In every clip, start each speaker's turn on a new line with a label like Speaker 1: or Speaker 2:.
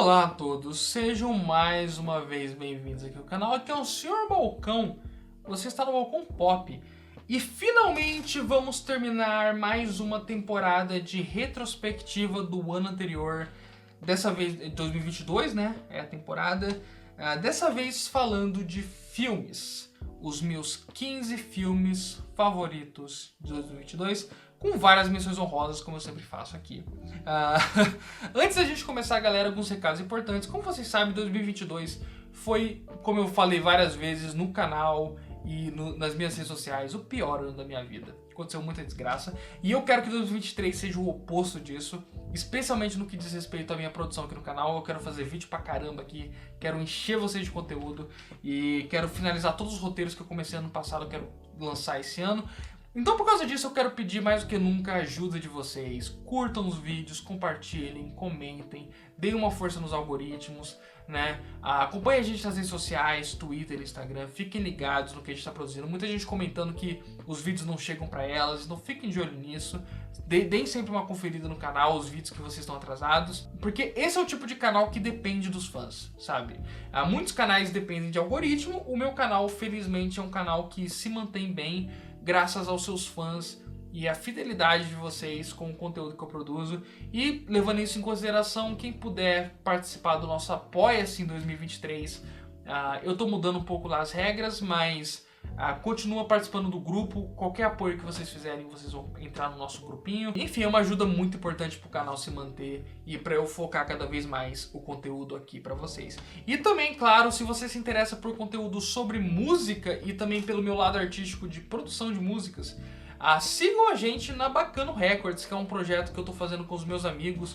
Speaker 1: Olá a todos, sejam mais uma vez bem-vindos aqui ao canal. Aqui é o Sr. Balcão, você está no Balcão Pop. E finalmente vamos terminar mais uma temporada de retrospectiva do ano anterior. Dessa vez, 2022, né? É a temporada. Dessa vez falando de filmes. Os meus 15 filmes favoritos de 2022. Com várias menções honrosas, como eu sempre faço aqui. Antes da gente começar, galera, alguns recados importantes. Como vocês sabem, 2022 foi, como eu falei várias vezes no canal e nas minhas redes sociais, o pior ano da minha vida. Aconteceu muita desgraça. E eu quero que 2023 seja o oposto disso. Especialmente no que diz respeito à minha produção aqui no canal. Eu quero fazer vídeo pra caramba aqui. Quero encher vocês de conteúdo. E quero finalizar todos os roteiros que eu comecei ano passado. Eu quero lançar esse ano. Então, por causa disso, eu quero pedir mais do que nunca a ajuda de vocês. Curtam os vídeos, compartilhem, comentem, deem uma força nos algoritmos, né? Acompanhem a gente nas redes sociais, Twitter, Instagram, fiquem ligados no que a gente está produzindo. Muita gente comentando que os vídeos não chegam para elas, então fiquem de olho nisso. Deem sempre uma conferida no canal, os vídeos que vocês estão atrasados, porque esse é o tipo de canal que depende dos fãs, sabe? Muitos canais dependem de algoritmo, o meu canal, felizmente, é um canal que se mantém bem, graças aos seus fãs e à fidelidade de vocês com o conteúdo que eu produzo. E levando isso em consideração, quem puder participar do nosso Apoia-se em 2023, eu tô mudando um pouco lá as regras, mas continua participando do grupo. Qualquer apoio que vocês fizerem, vocês vão entrar no nosso grupinho. Enfim, é uma ajuda muito importante pro canal se manter e para eu focar cada vez mais o conteúdo aqui para vocês. E também, claro, se você se interessa por conteúdo sobre música e também pelo meu lado artístico de produção de músicas, sigam a gente na Bacano Records, que é um projeto que eu tô fazendo com os meus amigos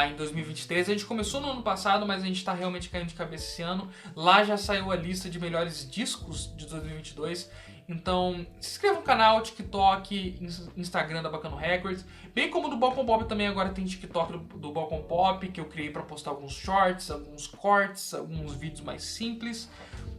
Speaker 1: em 2023. A gente começou no ano passado, mas a gente tá realmente caindo de cabeça esse ano. Lá já saiu a lista de melhores discos de 2022. Então, se inscreva no canal, TikTok, Instagram da Bacano Records. Bem como do Balcão Pop também agora tem TikTok do Balcão Pop, que eu criei para postar alguns shorts, alguns cortes, alguns vídeos mais simples.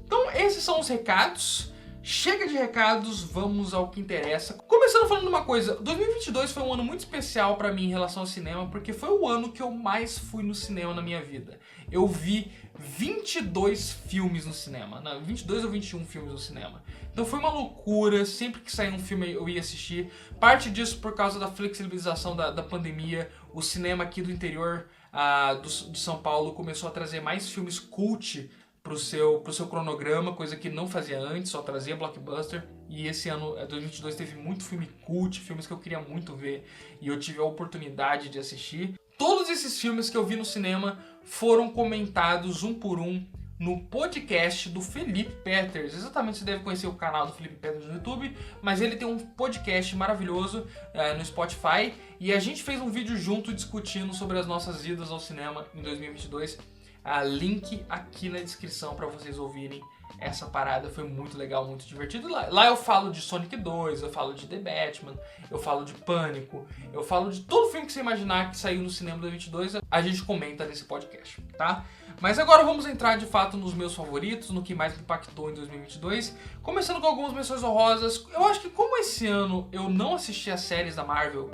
Speaker 1: Então, esses são os recados. Chega de recados, vamos ao que interessa. Começando falando uma coisa, 2022 foi um ano muito especial pra mim em relação ao cinema, porque foi o ano que eu mais fui no cinema na minha vida. Eu vi 22 filmes no cinema, 22 ou 21 filmes no cinema. Então foi uma loucura, sempre que saía um filme eu ia assistir. Parte disso por causa da flexibilização da pandemia. O cinema aqui do interior de São Paulo começou a trazer mais filmes cult pro seu cronograma, coisa que não fazia antes, só trazia blockbuster. E esse ano, 2022, teve muito filme cult, filmes que eu queria muito ver e eu tive a oportunidade de assistir. Todos esses filmes que eu vi no cinema foram comentados um por um no podcast do Felipe Peters. Exatamente, você deve conhecer o canal do Felipe Peters no YouTube, mas ele tem um podcast maravilhoso no Spotify e a gente fez um vídeo junto discutindo sobre as nossas idas ao cinema em 2022. Link aqui na descrição para vocês ouvirem essa parada. Foi muito legal, muito divertido. Lá eu falo de Sonic 2, eu falo de The Batman, eu falo de Pânico, eu falo de todo filme que você imaginar que saiu no cinema de 2022, a gente comenta nesse podcast, tá? Mas agora vamos entrar de fato nos meus favoritos, no que mais me impactou em 2022, começando com algumas menções honrosas. Eu acho que como esse ano eu não assisti as séries da Marvel,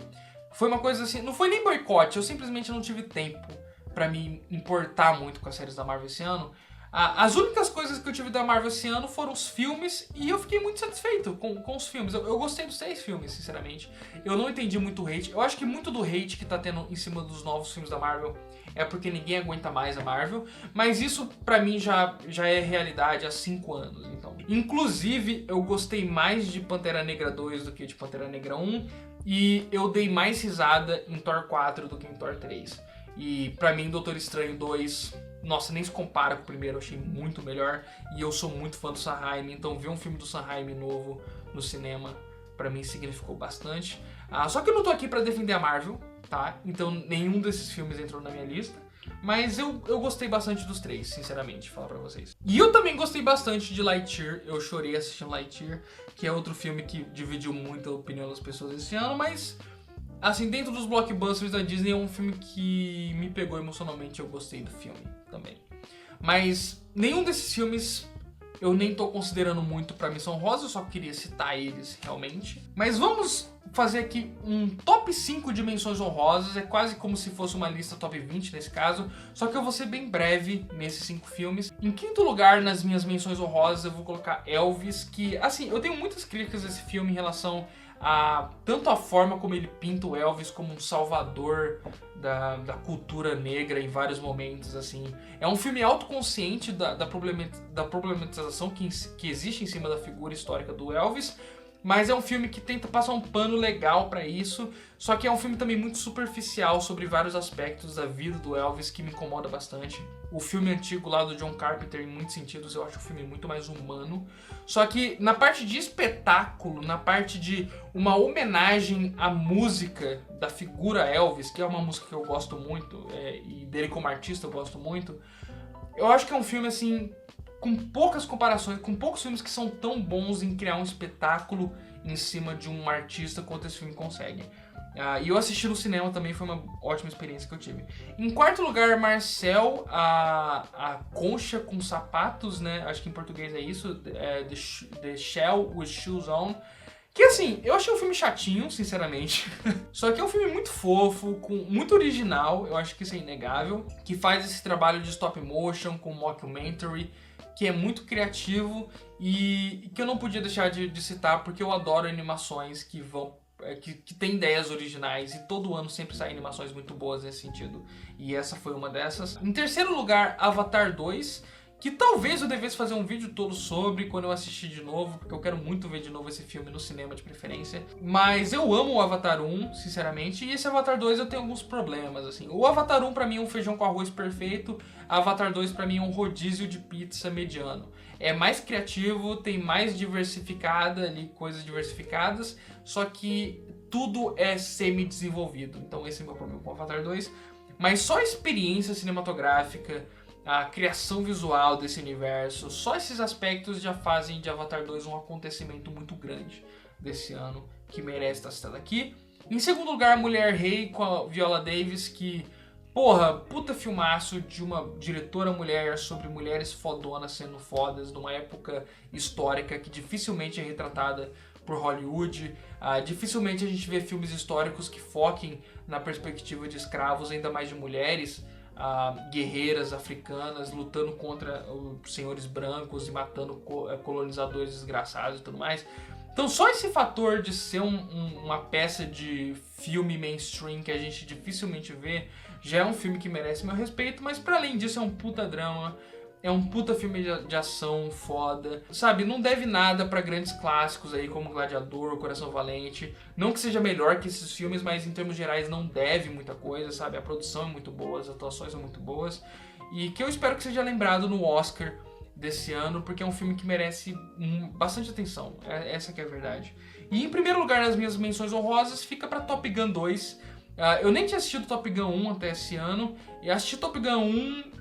Speaker 1: foi uma coisa assim, não foi nem boicote, eu simplesmente não tive tempo pra me importar muito com as séries da Marvel esse ano. As únicas coisas que eu tive da Marvel esse ano foram os filmes e eu fiquei muito satisfeito com os filmes. Eu gostei dos 3 filmes, sinceramente. Eu não entendi muito o hate. Eu acho que muito do hate que tá tendo em cima dos novos filmes da Marvel é porque ninguém aguenta mais a Marvel. Mas isso pra mim já é realidade há 5 anos. Então. Inclusive, eu gostei mais de Pantera Negra 2 do que de Pantera Negra 1. E eu dei mais risada em Thor 4 do que em Thor 3. E pra mim, Doutor Estranho 2, nossa, nem se compara com o primeiro, eu achei muito melhor. E eu sou muito fã do Sam Raimi, então ver um filme do Sam Raimi novo no cinema, pra mim significou bastante. Só que eu não tô aqui pra defender a Marvel, tá? Então nenhum desses filmes entrou na minha lista. Mas eu gostei bastante dos 3, sinceramente, falar pra vocês. E eu também gostei bastante de Lightyear, eu chorei assistindo Lightyear, que é outro filme que dividiu muito a opinião das pessoas esse ano, mas assim, dentro dos blockbusters da Disney é um filme que me pegou emocionalmente, eu gostei do filme também. Mas nenhum desses filmes eu nem tô considerando muito pra menção rosa, eu só queria citar eles realmente. Mas vamos fazer aqui um top 5 de menções honrosas, é quase como se fosse uma lista top 20 nesse caso, só que eu vou ser bem breve nesses 5 filmes. Em quinto lugar, nas minhas menções honrosas, eu vou colocar Elvis, que, assim, eu tenho muitas críticas a esse filme em relação a tanto a forma como ele pinta o Elvis como um salvador da cultura negra em vários momentos, assim. É um filme autoconsciente da problematização que existe em cima da figura histórica do Elvis, mas é um filme que tenta passar um pano legal pra isso, só que é um filme também muito superficial sobre vários aspectos da vida do Elvis que me incomoda bastante. O filme antigo lá do John Carpenter, em muitos sentidos, eu acho o filme muito mais humano. Só que na parte de espetáculo, na parte de uma homenagem à música da figura Elvis, que é uma música que eu gosto muito, e dele como artista eu gosto muito, eu acho que é um filme assim, com poucas comparações, com poucos filmes que são tão bons em criar um espetáculo em cima de um artista quanto esse filme consegue. E eu assisti no cinema também, foi uma ótima experiência que eu tive. Em quarto lugar, Marcel, a concha com sapatos, né? Acho que em português é isso, The Shell with Shoes On. Que assim, eu achei um filme chatinho, sinceramente. Só que é um filme muito fofo, muito original, eu acho que isso é inegável. Que faz esse trabalho de stop motion com mockumentary, que é muito criativo e que eu não podia deixar de citar porque eu adoro animações que tem ideias originais e todo ano sempre saem animações muito boas nesse sentido. E essa foi uma dessas. Em terceiro lugar, Avatar 2, que talvez eu devesse fazer um vídeo todo sobre quando eu assistir de novo, porque eu quero muito ver de novo esse filme no cinema de preferência. Mas eu amo o Avatar 1, sinceramente, e esse Avatar 2 eu tenho alguns problemas, assim. O Avatar 1 pra mim é um feijão com arroz perfeito, Avatar 2 pra mim é um rodízio de pizza mediano. É mais criativo, tem mais diversificada ali, coisas diversificadas, só que tudo é semi-desenvolvido. Então esse é o meu problema com o Avatar 2. Mas só a experiência cinematográfica, a criação visual desse universo, só esses aspectos já fazem de Avatar 2 um acontecimento muito grande desse ano, que merece estar citado aqui. Em segundo lugar, Mulher Rei, com a Viola Davis, que, porra, puta filmaço de uma diretora mulher sobre mulheres fodonas sendo fodas numa época histórica que dificilmente é retratada por Hollywood. Dificilmente a gente vê filmes históricos que foquem na perspectiva de escravos, ainda mais de mulheres, guerreiras africanas lutando contra os senhores brancos e matando colonizadores desgraçados e tudo mais. Então só esse fator de ser uma peça de filme mainstream que a gente dificilmente vê já é um filme que merece meu respeito, mas para além disso é um puta drama, é um puta filme de ação foda, sabe? Não deve nada pra grandes clássicos aí como Gladiador, Coração Valente. Não que seja melhor que esses filmes, mas em termos gerais não deve muita coisa, sabe? A produção é muito boa, as atuações são muito boas. E que eu espero que seja lembrado no Oscar desse ano, porque é um filme que merece bastante atenção. Essa que é a verdade. E em primeiro lugar nas minhas menções honrosas fica pra Top Gun 2. Eu nem tinha assistido Top Gun 1 até esse ano. E assisti Top Gun 1,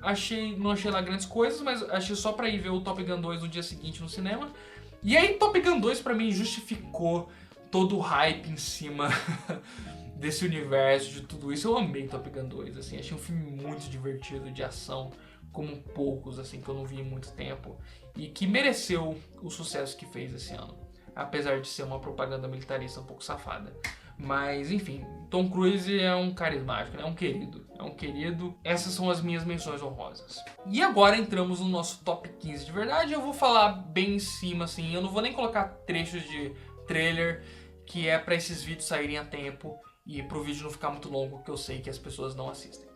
Speaker 1: não achei lá grandes coisas, mas achei só pra ir ver o Top Gun 2 no dia seguinte no cinema. E aí Top Gun 2 pra mim justificou todo o hype em cima desse universo, de tudo isso. Eu amei Top Gun 2, assim, achei um filme muito divertido, de ação, como poucos, assim, que eu não vi em muito tempo. E que mereceu o sucesso que fez esse ano, apesar de ser uma propaganda militarista um pouco safada. Mas, enfim, Tom Cruise é um carismático, né? É um querido. Essas são as minhas menções honrosas. E agora entramos no nosso top 15 de verdade. Eu vou falar bem em cima, assim. Eu não vou nem colocar trechos de trailer, que é pra esses vídeos saírem a tempo e pro vídeo não ficar muito longo, que eu sei que as pessoas não assistem.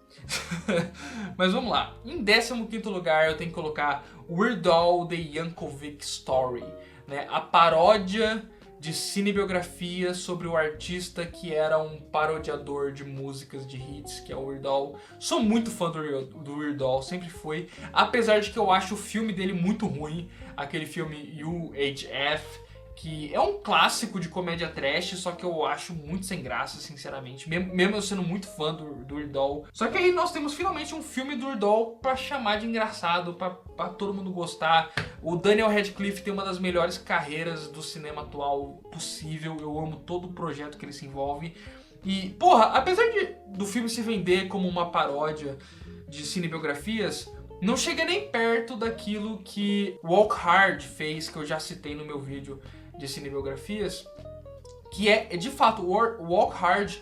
Speaker 1: Mas vamos lá. Em 15º lugar eu tenho que colocar Weird Al The Yankovic Story, né? A paródia de cinebiografia sobre o artista que era um parodiador de músicas de hits, que é o Weird Al. Sou muito fã do Weird Al, sempre fui. Apesar de que eu acho o filme dele muito ruim, aquele filme UHF, que é um clássico de comédia trash, só que eu acho muito sem graça, sinceramente. Mesmo eu sendo muito fã do Weird Al. Só que aí nós temos finalmente um filme do Weird Al pra chamar de engraçado, pra todo mundo gostar. O Daniel Radcliffe tem uma das melhores carreiras do cinema atual possível. Eu amo todo o projeto que ele se envolve. E, porra, apesar do filme se vender como uma paródia de cinebiografias, não chega nem perto daquilo que Walk Hard fez, que eu já citei no meu vídeo de cinebiografias, que é de fato, Walk Hard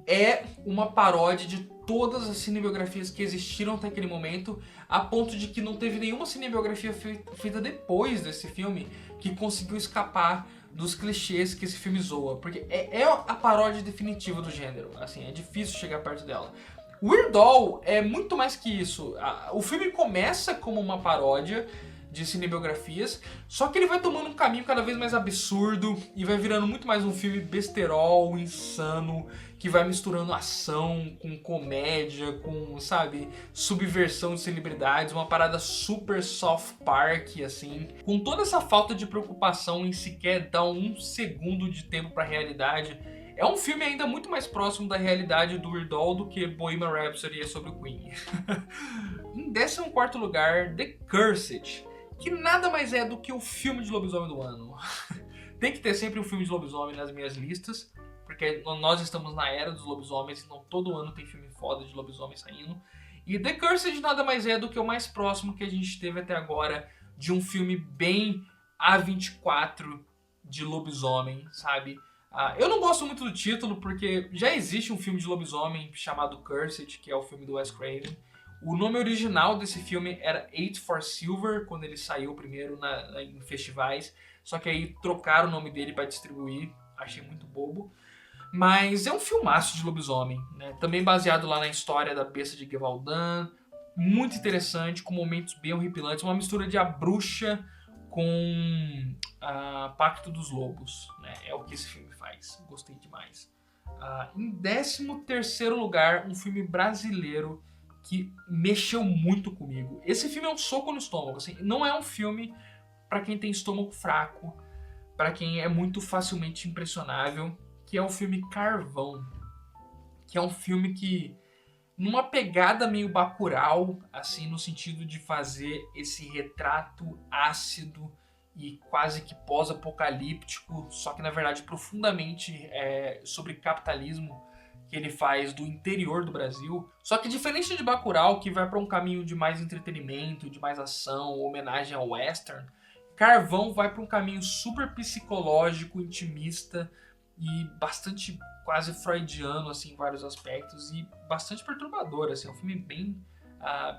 Speaker 1: é uma paródia de todas as cinebiografias que existiram até aquele momento, a ponto de que não teve nenhuma cinebiografia feita depois desse filme que conseguiu escapar dos clichês que esse filme zoa, porque é a paródia definitiva do gênero, assim, é difícil chegar perto dela. Weird Al é muito mais que isso. O filme começa como uma paródia de cinebiografias, só que ele vai tomando um caminho cada vez mais absurdo e vai virando muito mais um filme besterol, insano, que vai misturando ação com comédia, com, sabe, subversão de celebridades, uma parada super soft park, assim, com toda essa falta de preocupação em sequer dar um segundo de tempo pra realidade. É um filme ainda muito mais próximo da realidade do Weird Al do que Bohemian Rhapsody é sobre o Queen. Em 14º lugar, The Cursed, que nada mais é do que o filme de lobisomem do ano. Tem que ter sempre um filme de lobisomem nas minhas listas, porque nós estamos na era dos lobisomens, então todo ano tem filme foda de lobisomem saindo. E The Cursed nada mais é do que o mais próximo que a gente teve até agora de um filme bem A24 de lobisomem, sabe? Eu não gosto muito do título, porque já existe um filme de lobisomem chamado Cursed, que é o filme do Wes Craven. O nome original desse filme era Eight for Silver, quando ele saiu primeiro em festivais. Só que aí trocaram o nome dele para distribuir, achei muito bobo. Mas é um filmaço de lobisomem, né? Também baseado lá na história da besta de Gevaudan. Muito interessante, com momentos bem horripilantes. Uma mistura de A Bruxa com Pacto dos Lobos, né? É o que esse filme faz, gostei demais. Em 13º lugar, um filme brasileiro que mexeu muito comigo. Esse filme é um soco no estômago, assim, não é um filme para quem tem estômago fraco, para quem é muito facilmente impressionável, que é o filme Carvão, que é um filme que, numa pegada meio Bacurau, assim, no sentido de fazer esse retrato ácido e quase que pós-apocalíptico, só que na verdade profundamente sobre capitalismo, que ele faz do interior do Brasil. Só que diferente de Bacurau, que vai para um caminho de mais entretenimento, de mais ação, homenagem ao western, Carvão vai para um caminho super psicológico, intimista e bastante quase freudiano, assim, em vários aspectos, e bastante perturbador, assim, é um filme bem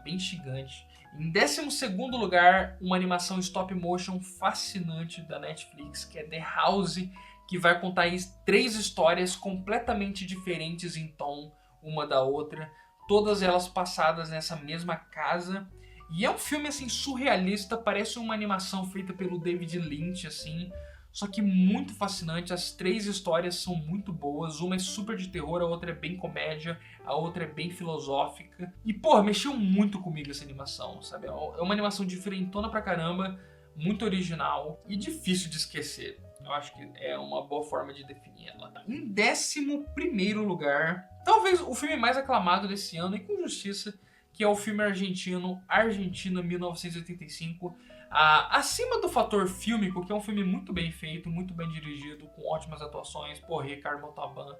Speaker 1: instigante. Em 12º lugar, uma animação stop motion fascinante da Netflix, que é The House, que vai contar 3 histórias completamente diferentes em tom uma da outra, todas elas passadas nessa mesma casa. E é um filme assim surrealista, parece uma animação feita pelo David Lynch, assim, só que muito fascinante. As 3 histórias são muito boas, uma é super de terror, a outra é bem comédia, a outra é bem filosófica. E, porra, mexeu muito comigo essa animação, sabe? É uma animação diferentona pra caramba, muito original e difícil de esquecer. Eu acho que é uma boa forma de definir ela. Em 11º lugar, talvez o filme mais aclamado desse ano, e com justiça, que é o filme argentino Argentina 1985. Acima do fator fílmico, que é um filme muito bem feito, muito bem dirigido, com ótimas atuações, Ricardo Montalbán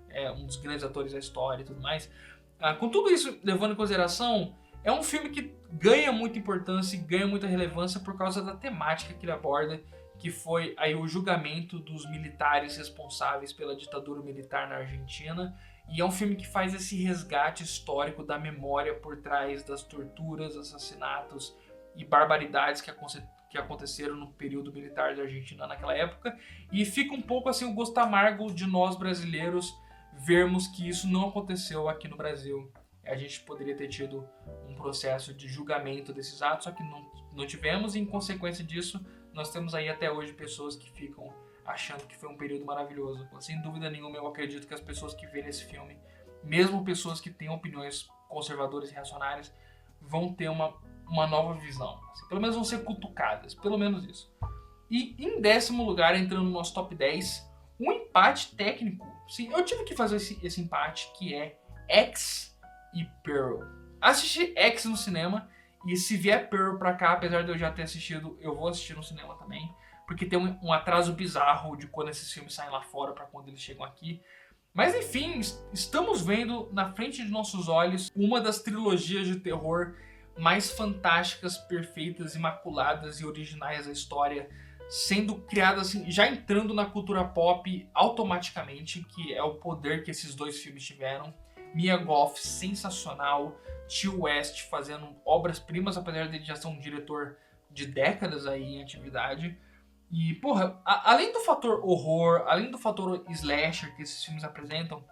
Speaker 1: é um dos grandes atores da história e tudo mais. Com tudo isso levando em consideração, é um filme que ganha muita importância e ganha muita relevância por causa da temática que ele aborda, que foi aí o julgamento dos militares responsáveis pela ditadura militar na Argentina. E é um filme que faz esse resgate histórico da memória por trás das torturas, assassinatos e barbaridades que aconteceram no período militar da Argentina naquela época. E fica um pouco assim o gosto amargo de nós brasileiros vermos que isso não aconteceu aqui no Brasil. A gente poderia ter tido um processo de julgamento desses atos, só que não tivemos, e em consequência disso nós temos aí até hoje pessoas que ficam achando que foi um período maravilhoso. Sem dúvida nenhuma, eu acredito que as pessoas que verem esse filme, mesmo pessoas que têm opiniões conservadoras e reacionárias, vão ter uma nova visão. Assim, pelo menos vão ser cutucadas, pelo menos isso. E em 10º lugar, entrando no nosso top 10, um empate técnico. Sim, eu tive que fazer esse empate, que é X e Pearl. Assisti X no cinema, e se vier Pearl pra cá, apesar de eu já ter assistido, eu vou assistir no cinema também, porque tem um atraso bizarro de quando esses filmes saem lá fora para quando eles chegam aqui. Mas enfim, estamos vendo na frente de nossos olhos uma das trilogias de terror mais fantásticas, perfeitas, imaculadas e originais da história sendo criada assim, já entrando na cultura pop automaticamente, que é o poder que esses dois filmes tiveram. Mia Goth, sensacional. Tio West fazendo obras-primas, apesar de ele já ser um diretor de décadas aí em atividade. E, porra, além do fator horror, além do fator slasher que esses filmes apresentam,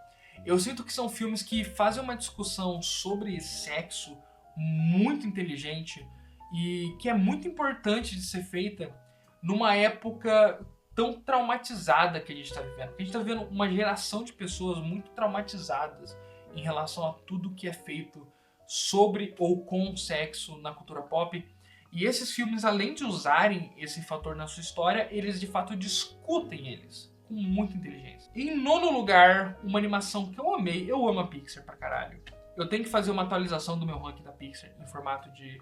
Speaker 1: eu sinto que são filmes que fazem uma discussão sobre sexo muito inteligente e que é muito importante de ser feita numa época tão traumatizada que a gente está vivendo. A gente está vivendo uma geração de pessoas muito traumatizadas em relação a tudo que é feito sobre ou com sexo na cultura pop. E esses filmes, além de usarem esse fator na sua história, eles de fato discutem eles com muita inteligência. Em nono lugar, uma animação que eu amei. Eu amo a Pixar pra caralho. Eu tenho que fazer uma atualização do meu ranking da Pixar em formato de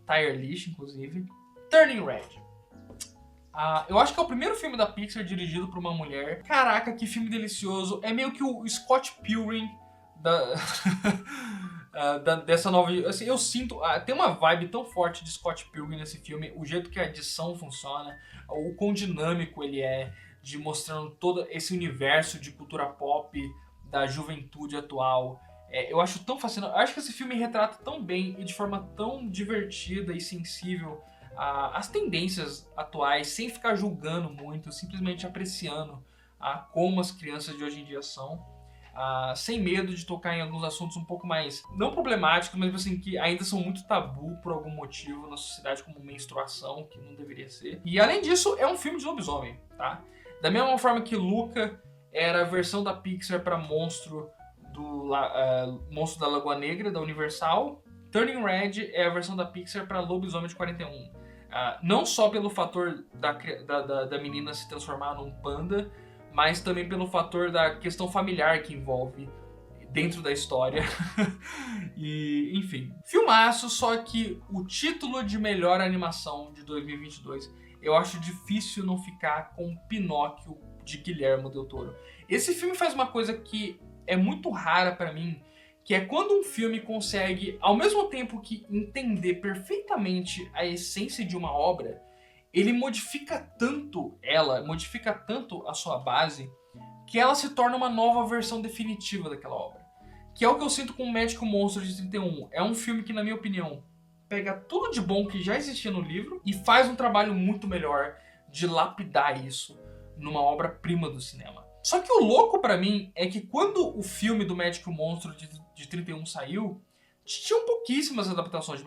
Speaker 1: tier list, inclusive. Turning Red. Eu acho que é o primeiro filme da Pixar dirigido por uma mulher. Caraca, que filme delicioso. É meio que o Scott Pilgrim dessa nova... Assim, eu sinto... tem uma vibe tão forte de Scott Pilgrim nesse filme. O jeito que a edição funciona. O quão dinâmico ele é. De mostrando todo esse universo de cultura pop da juventude atual. Eu acho tão fascinante. Eu acho que esse filme retrata tão bem e de forma tão divertida e sensível as tendências atuais, sem ficar julgando muito, simplesmente apreciando como as crianças de hoje em dia são. Sem medo de tocar em alguns assuntos um pouco mais, não problemáticos, mas assim, que ainda são muito tabu por algum motivo na sociedade, como menstruação, que não deveria ser. E além disso, é um filme de lobisomem, tá? Da mesma forma que Luca era a versão da Pixar para Monstro da Lagoa Negra, da Universal, Turning Red é a versão da Pixar para Lobisomem de 41. Não só pelo fator da menina se transformar num panda, mas também pelo fator da questão familiar que envolve dentro da história. E, enfim, filmaço, só que o título de melhor animação de 2022, eu acho difícil não ficar com Pinóquio de Guillermo del Toro. Esse filme faz uma coisa que é muito rara pra mim, que é quando um filme consegue, ao mesmo tempo que entender perfeitamente a essência de uma obra, ele modifica tanto a sua base, que ela se torna uma nova versão definitiva daquela obra. Que é o que eu sinto com o Médico Monstro de 31. É um filme que, na minha opinião, pega tudo de bom que já existia no livro e faz um trabalho muito melhor de lapidar isso numa obra-prima do cinema. Só que o louco pra mim é que quando o filme do Médico Monstro de 31 saiu, tinham pouquíssimas adaptações de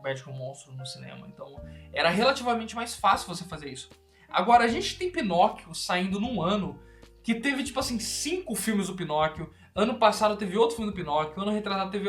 Speaker 1: Médico Monstro no cinema. Então era relativamente mais fácil você fazer isso. Agora a gente tem Pinóquio saindo num ano que teve tipo assim 5 filmes do Pinóquio. Ano passado teve outro filme do Pinóquio, ano retrasado teve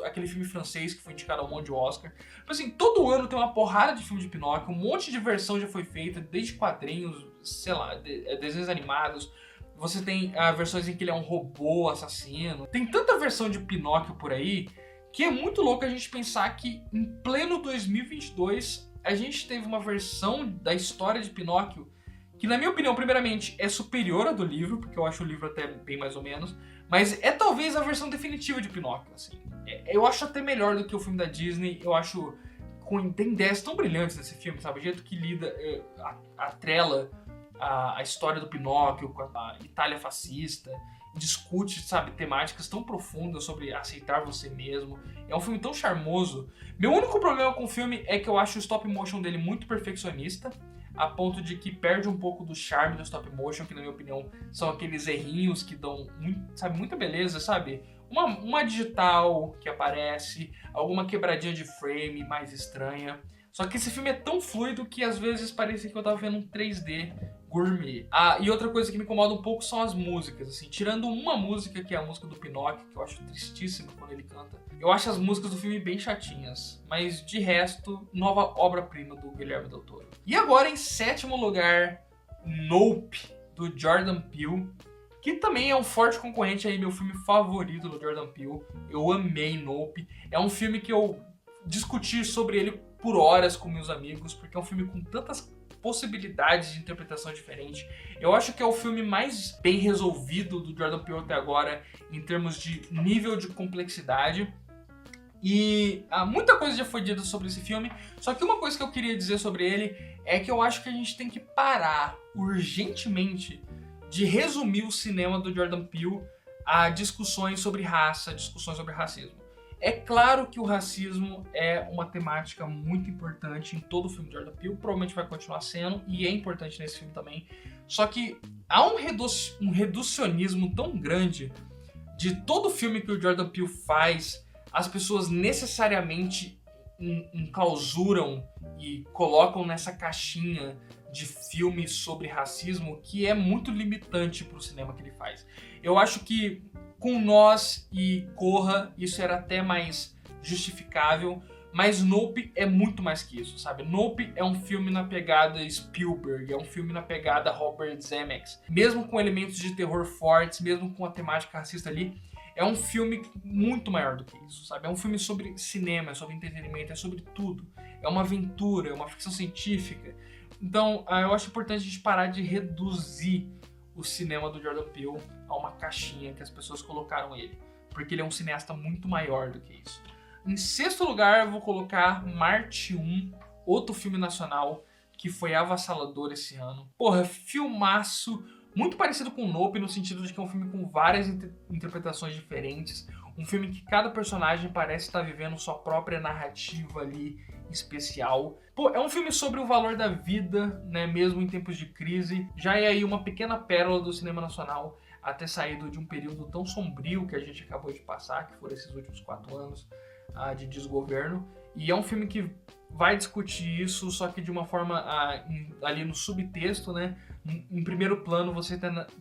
Speaker 1: aquele filme francês que foi indicado a um monte de Oscar. Tipo assim, todo ano tem uma porrada de filme de Pinóquio, um monte de versão já foi feita, desde quadrinhos, sei lá, desenhos animados. Você tem versões em que ele é um robô assassino. Tem tanta versão de Pinóquio por aí que é muito louco a gente pensar que em pleno 2022 a gente teve uma versão da história de Pinóquio que, na minha opinião, primeiramente é superior à do livro, porque eu acho o livro até bem mais ou menos, mas é talvez a versão definitiva de Pinóquio, assim. Eu acho até melhor do que o filme da Disney. Eu acho tem ideias tão brilhantes nesse filme, sabe? O jeito que lida, atrela a história do Pinóquio com a Itália fascista, discute, sabe, temáticas tão profundas sobre aceitar você mesmo. É um filme tão charmoso. Meu único problema com o filme é que eu acho o stop motion dele muito perfeccionista, a ponto de que perde um pouco do charme do stop motion, que na minha opinião são aqueles errinhos que dão muita beleza, sabe? Uma digital que aparece, alguma quebradinha de frame mais estranha. Só que esse filme é tão fluido que às vezes parecia que eu tava vendo um 3D gourmet. E outra coisa que me incomoda um pouco são as músicas, assim, tirando uma música que é a música do Pinóquio, que eu acho tristíssima quando ele canta. Eu acho as músicas do filme bem chatinhas, mas de resto, nova obra-prima do Guillermo del Toro. E agora, em sétimo lugar, Nope, do Jordan Peele, que também é um forte concorrente aí, meu filme favorito do Jordan Peele. Eu amei Nope. É um filme que eu discuti sobre ele por horas com meus amigos, porque é um filme com tantas possibilidades de interpretação diferente. Eu acho que é o filme mais bem resolvido do Jordan Peele até agora, em termos de nível de complexidade. E muita coisa já foi dita sobre esse filme, só que uma coisa que eu queria dizer sobre ele é que eu acho que a gente tem que parar urgentemente de resumir o cinema do Jordan Peele a discussões sobre raça, discussões sobre racismo. É claro que o racismo é uma temática muito importante em todo o filme de Jordan Peele, provavelmente vai continuar sendo, e é importante nesse filme também. Só que há um reducionismo tão grande de todo filme que o Jordan Peele faz, as pessoas necessariamente enclausuram e colocam nessa caixinha de filmes sobre racismo que é muito limitante para o cinema que ele faz. Eu acho que com Nós e Corra isso era até mais justificável, mas Nope é muito mais que isso, sabe? Nope é um filme na pegada Spielberg, é um filme na pegada Robert Zemeckis. Mesmo com elementos de terror fortes, mesmo com a temática racista ali, é um filme muito maior do que isso, sabe? É um filme sobre cinema, é sobre entretenimento, é sobre tudo. É uma aventura, é uma ficção científica. Então, eu acho importante a gente parar de reduzir o cinema do Jordan Peele a uma caixinha que as pessoas colocaram ele. Porque ele é um cineasta muito maior do que isso. Em sexto lugar, eu vou colocar Marte 1, outro filme nacional que foi avassalador esse ano. Porra, filmaço, muito parecido com Nope, no sentido de que é um filme com várias interpretações diferentes. Um filme que cada personagem parece estar vivendo sua própria narrativa ali especial. Pô, é um filme sobre o valor da vida, né, mesmo em tempos de crise. Já é aí uma pequena pérola do cinema nacional a ter saído de um período tão sombrio que a gente acabou de passar, que foram esses últimos 4 anos de desgoverno. E é um filme que vai discutir isso, só que de uma forma ali no subtexto, né? Em primeiro plano você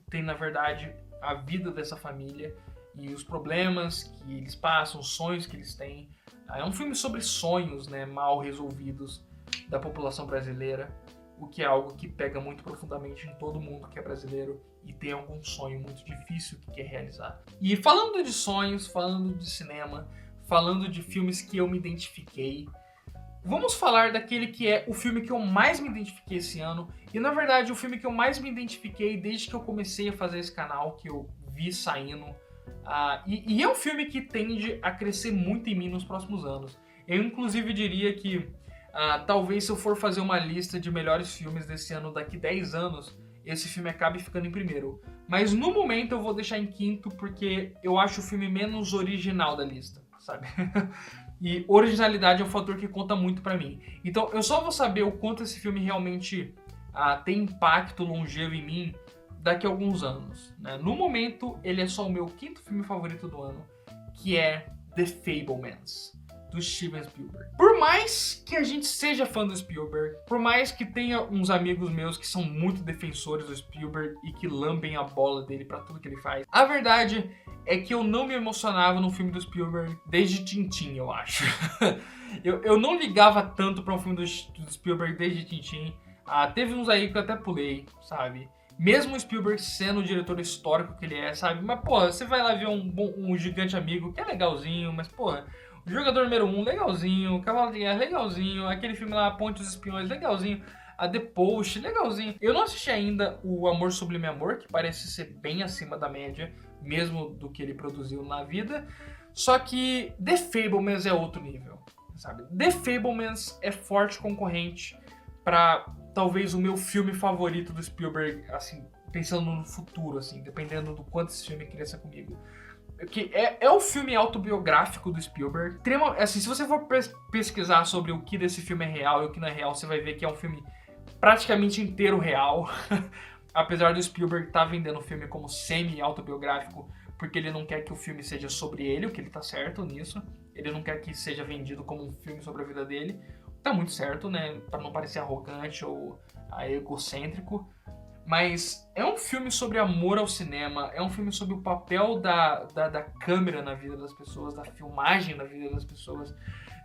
Speaker 1: tem na verdade a vida dessa família e os problemas que eles passam, os sonhos que eles têm. É um filme sobre sonhos, né, mal resolvidos da população brasileira, o que é algo que pega muito profundamente em todo mundo que é brasileiro e tem algum sonho muito difícil que quer realizar. E falando de sonhos, falando de cinema, falando de filmes que eu me identifiquei, vamos falar daquele que é o filme que eu mais me identifiquei esse ano. E na verdade o filme que eu mais me identifiquei desde que eu comecei a fazer esse canal, que eu vi saindo. E é um filme que tende a crescer muito em mim nos próximos anos. Eu inclusive diria que talvez se eu for fazer uma lista de melhores filmes desse ano daqui 10 anos, esse filme acabe ficando em primeiro. Mas no momento eu vou deixar em quinto porque eu acho o filme menos original da lista, sabe? E originalidade é um fator que conta muito pra mim. Então eu só vou saber o quanto esse filme realmente tem impacto longevo em mim daqui a alguns anos, né? No momento, ele é só o meu quinto filme favorito do ano, que é The Fabelmans, do Steven Spielberg. Por mais que a gente seja fã do Spielberg, por mais que tenha uns amigos meus que são muito defensores do Spielberg e que lambem a bola dele pra tudo que ele faz, a verdade é que eu não me emocionava no filme do Spielberg desde Tintin, eu acho. eu não ligava tanto pra um filme do Spielberg desde Tintin. Teve uns aí que eu até pulei, sabe? Mesmo o Spielberg sendo o diretor histórico que ele é, sabe? Mas, porra, você vai lá ver um Gigante Amigo, que é legalzinho, mas, porra, o Jogador Número 1, legalzinho, Cavalo de Guerra, legalzinho, aquele filme lá, Ponte dos Espiões, legalzinho, a The Post, legalzinho. Eu não assisti ainda o Amor Sublime Amor, que parece ser bem acima da média, mesmo do que ele produziu na vida, só que The Fabelmans é outro nível, sabe? The Fabelmans é forte concorrente pra talvez o meu filme favorito do Spielberg, assim, pensando no futuro, assim, dependendo do quanto esse filme cresça comigo. Que é o filme autobiográfico do Spielberg. Assim, se você for pesquisar sobre o que desse filme é real e o que não é real, você vai ver que é um filme praticamente inteiro real. Apesar do Spielberg estar vendendo o filme como semi-autobiográfico, porque ele não quer que o filme seja sobre ele, o que ele tá certo nisso. Ele não quer que seja vendido como um filme sobre a vida dele. Tá muito certo, né? Pra não parecer arrogante ou egocêntrico. Mas é um filme sobre amor ao cinema, é um filme sobre o papel da câmera na vida das pessoas, da filmagem na vida das pessoas,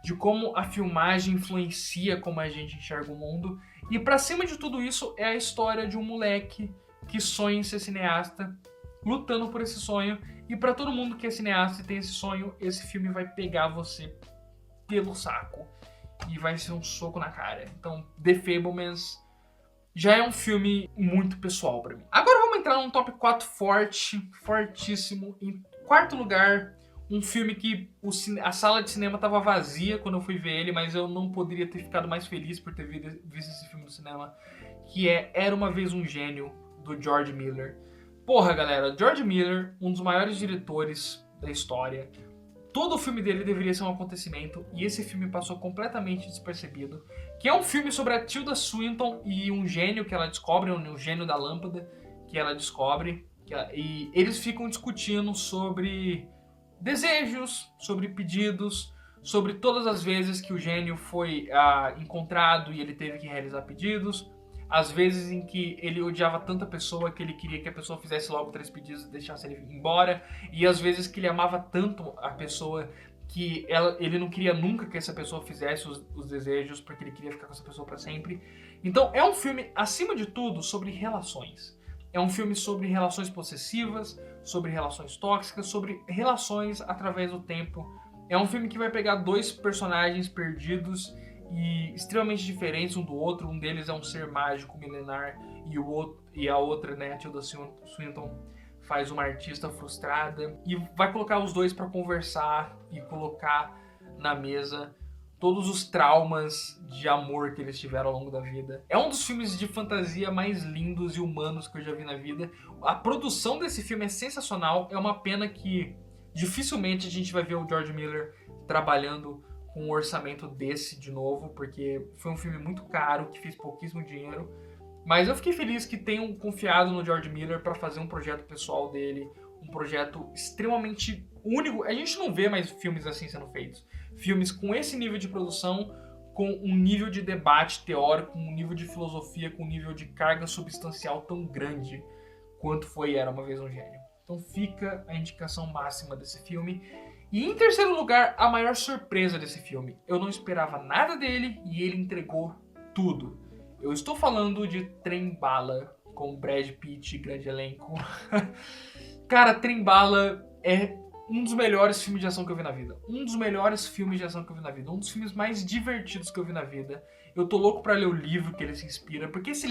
Speaker 1: de como a filmagem influencia como a gente enxerga o mundo. E pra cima de tudo isso é a história de um moleque que sonha em ser cineasta, lutando por esse sonho. E pra todo mundo que é cineasta e tem esse sonho, esse filme vai pegar você pelo saco e vai ser um soco na cara. Então, The Fabelmans já é um filme muito pessoal pra mim. Agora vamos entrar num top 4 forte, fortíssimo. Em quarto lugar, Um filme que a sala de cinema tava vazia quando eu fui ver ele, mas eu não poderia ter ficado mais feliz por ter visto esse filme no cinema, que é Era Uma Vez um Gênio, do George Miller. Porra, galera, George Miller, um dos maiores diretores da história. Todo o filme dele deveria ser um acontecimento, e esse filme passou completamente despercebido. Que é um filme sobre a Tilda Swinton e um gênio que ela descobre, um gênio da lâmpada que ela descobre. E eles ficam discutindo sobre desejos, sobre pedidos, sobre todas as vezes que o gênio foi encontrado e ele teve que realizar pedidos. As vezes em que ele odiava tanta pessoa que ele queria que a pessoa fizesse logo 3 pedidos e deixasse ele embora. E as vezes que ele amava tanto a pessoa que ele não queria nunca que essa pessoa fizesse os desejos, porque ele queria ficar com essa pessoa para sempre. Então é um filme, acima de tudo, sobre relações. É um filme sobre relações possessivas, sobre relações tóxicas, sobre relações através do tempo. É um filme que vai pegar 2 personagens perdidos e extremamente diferentes um do outro. Um deles é um ser mágico milenar e a outra, né, a Tilda Swinton, faz uma artista frustrada, e vai colocar os dois para conversar e colocar na mesa todos os traumas de amor que eles tiveram ao longo da vida. É um dos filmes de fantasia mais lindos e humanos que eu já vi na vida. A produção desse filme é sensacional. É uma pena que dificilmente a gente vai ver o George Miller trabalhando com um orçamento desse de novo, porque foi um filme muito caro, que fez pouquíssimo dinheiro. Mas eu fiquei feliz que tenham confiado no George Miller para fazer um projeto pessoal dele, um projeto extremamente único. A gente não vê mais filmes assim sendo feitos. Filmes com esse nível de produção, com um nível de debate teórico, um nível de filosofia, com um nível de carga substancial tão grande quanto foi Era Uma Vez um Gênio. Então fica a indicação máxima desse filme. E em terceiro lugar, a maior surpresa desse filme. Eu não esperava nada dele e ele entregou tudo. Eu estou falando de Trem Bala, com Brad Pitt, grande elenco. Cara, Trem Bala é um dos melhores filmes de ação que eu vi na vida. Um dos melhores filmes de ação que eu vi na vida. Um dos filmes mais divertidos que eu vi na vida. Eu tô louco pra ler o livro que ele se inspira, porque esse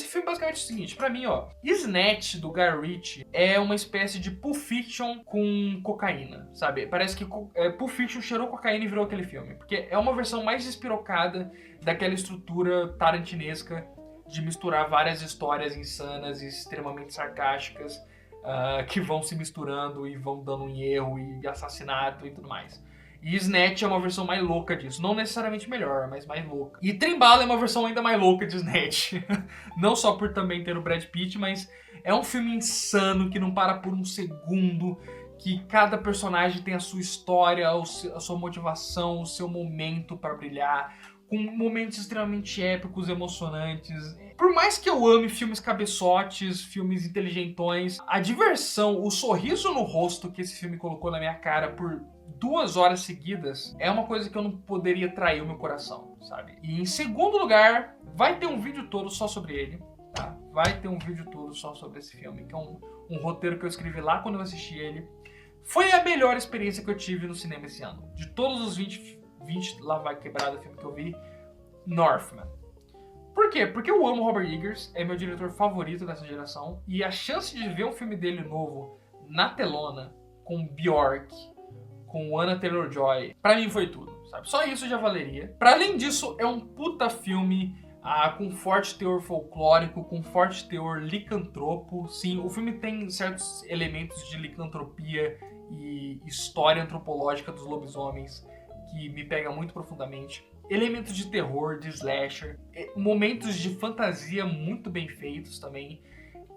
Speaker 1: filme basicamente é o seguinte, pra mim, ó, Snatch, do Guy Ritchie, é uma espécie de Pulp Fiction com cocaína, sabe? Parece que Pulp Fiction cheirou cocaína e virou aquele filme, porque é uma versão mais despirocada daquela estrutura tarantinesca de misturar várias histórias insanas e extremamente sarcásticas, que vão se misturando e vão dando um erro e assassinato e tudo mais. E Snatch é uma versão mais louca disso. Não necessariamente melhor, mas mais louca. E Trem Bala é uma versão ainda mais louca de Snatch. Não só por também ter o Brad Pitt, mas é um filme insano que não para por um segundo, que cada personagem tem a sua história, a sua motivação, o seu momento para brilhar, com momentos extremamente épicos, emocionantes. Por mais que eu ame filmes cabeçotes, filmes inteligentões, a diversão, o sorriso no rosto que esse filme colocou na minha cara por 2 horas seguidas é uma coisa que eu não poderia trair o meu coração, sabe? E em segundo lugar, vai ter um vídeo todo só sobre ele, tá? Vai ter um vídeo todo só sobre esse filme, que é um roteiro que eu escrevi lá quando eu assisti ele. Foi a melhor experiência que eu tive no cinema esse ano. De todos os 20 lá vai quebrada filme que eu vi, Northman. Por quê? Porque eu amo Robert Eggers, é meu diretor favorito dessa geração, e a chance de ver um filme dele novo na telona, com Bjork, com Anya Taylor-Joy, pra mim foi tudo, sabe? Só isso já valeria. Pra além disso, é um puta filme com forte teor folclórico, com forte teor licantropo. Sim, o filme tem certos elementos de licantropia e história antropológica dos lobisomens que me pega muito profundamente. Elementos de terror, de slasher, momentos de fantasia muito bem feitos também.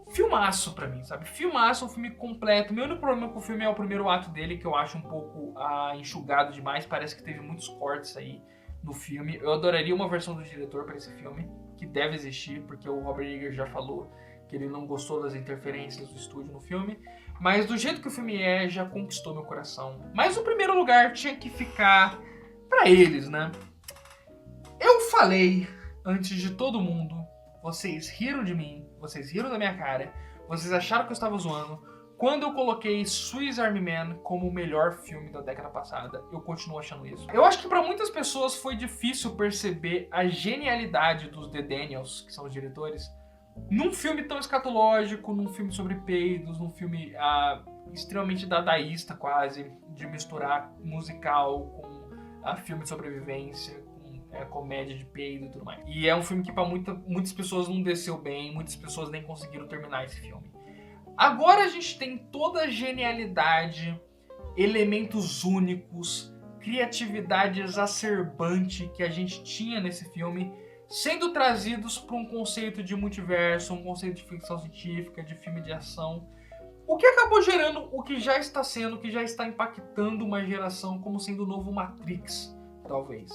Speaker 1: Filmaço pra mim, sabe? Filmaço, um filme completo. Meu único problema com o filme é o primeiro ato dele, que eu acho um pouco enxugado demais. Parece que teve muitos cortes aí no filme. Eu adoraria uma versão do diretor pra esse filme, que deve existir, porque o Robert Eggers já falou que ele não gostou das interferências do estúdio no filme. Mas do jeito que o filme já conquistou meu coração. Mas o primeiro lugar tinha que ficar pra eles, né? Eu falei, antes de todo mundo, vocês riram de mim, vocês riram da minha cara, vocês acharam que eu estava zoando, quando eu coloquei Swiss Army Man como o melhor filme da década passada. Eu continuo achando isso. Eu acho que para muitas pessoas foi difícil perceber a genialidade dos The Daniels, que são os diretores, num filme tão escatológico, num filme sobre peidos, num filme extremamente dadaísta quase, de misturar musical com filme de sobrevivência, com comédia de peido e tudo mais. E é um filme que para muitas pessoas não desceu bem, muitas pessoas nem conseguiram terminar esse filme. Agora a gente tem toda a genialidade, elementos únicos, criatividade exacerbante que a gente tinha nesse filme, sendo trazidos para um conceito de multiverso, um conceito de ficção científica, de filme de ação, o que acabou gerando o que já está sendo, o que já está impactando uma geração como sendo o novo Matrix, talvez,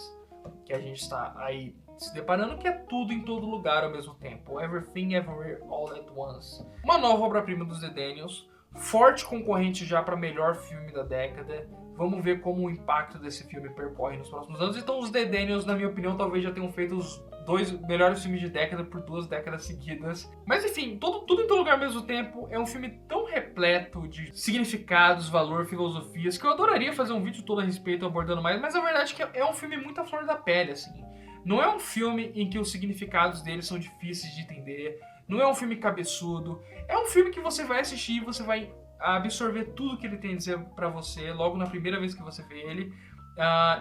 Speaker 1: que a gente está aí se deparando, que é tudo em todo lugar ao mesmo tempo, everything, everywhere, all at once. Uma nova obra-prima dos The Daniels, forte concorrente já para melhor filme da década. Vamos ver como o impacto desse filme percorre nos próximos anos. Então os The Daniels, na minha opinião, talvez já tenham feito os 2 melhores filmes de década por 2 décadas seguidas. Mas enfim, tudo em todo lugar ao mesmo tempo. É um filme tão repleto de significados, valor, filosofias, que eu adoraria fazer um vídeo todo a respeito, abordando mais. Mas a verdade é que é um filme muito à flor da pele, assim. Não é um filme em que os significados dele são difíceis de entender. Não é um filme cabeçudo. É um filme que você vai assistir e você vai absorver tudo que ele tem a dizer pra você logo na primeira vez que você vê ele.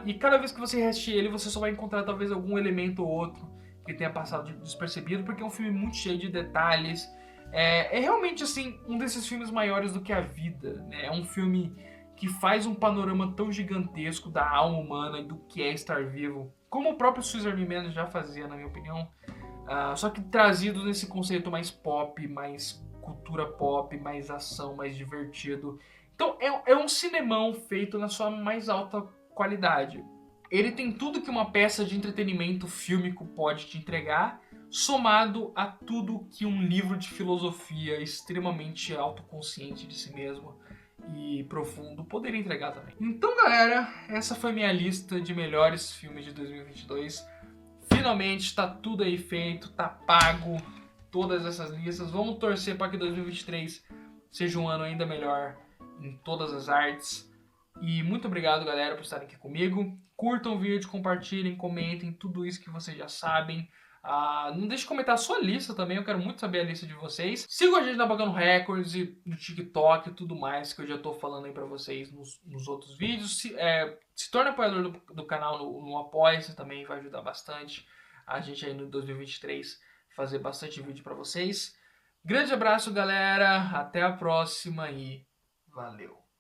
Speaker 1: E cada vez que você assistir ele, você só vai encontrar talvez algum elemento ou outro que tenha passado despercebido, porque é um filme muito cheio de detalhes. É realmente, assim, um desses filmes maiores do que a vida, né? É um filme que faz um panorama tão gigantesco da alma humana e do que é estar vivo, como o próprio Swiss Army Man já fazia, na minha opinião. Só que trazido nesse conceito mais pop, mais cultura pop, mais ação, mais divertido. Então é um cinemão feito na sua mais alta qualidade. Ele tem tudo que uma peça de entretenimento fílmico pode te entregar, somado a tudo que um livro de filosofia extremamente autoconsciente de si mesmo e profundo poderia entregar também. Então, galera, essa foi minha lista de melhores filmes de 2022. Finalmente está tudo aí feito, tá pago todas essas listas. Vamos torcer para que 2023 seja um ano ainda melhor em todas as artes. E muito obrigado, galera, por estarem aqui comigo. Curtam o vídeo, compartilhem, comentem, tudo isso que vocês já sabem. Não deixe de comentar a sua lista também, eu quero muito saber a lista de vocês. Sigam a gente na Bagano Records e no TikTok e tudo mais que eu já tô falando aí pra vocês nos outros vídeos. Se torne apoiador do canal no Apoia-se também, vai ajudar bastante a gente aí no 2023 fazer bastante vídeo pra vocês. Grande abraço, galera, até a próxima e valeu!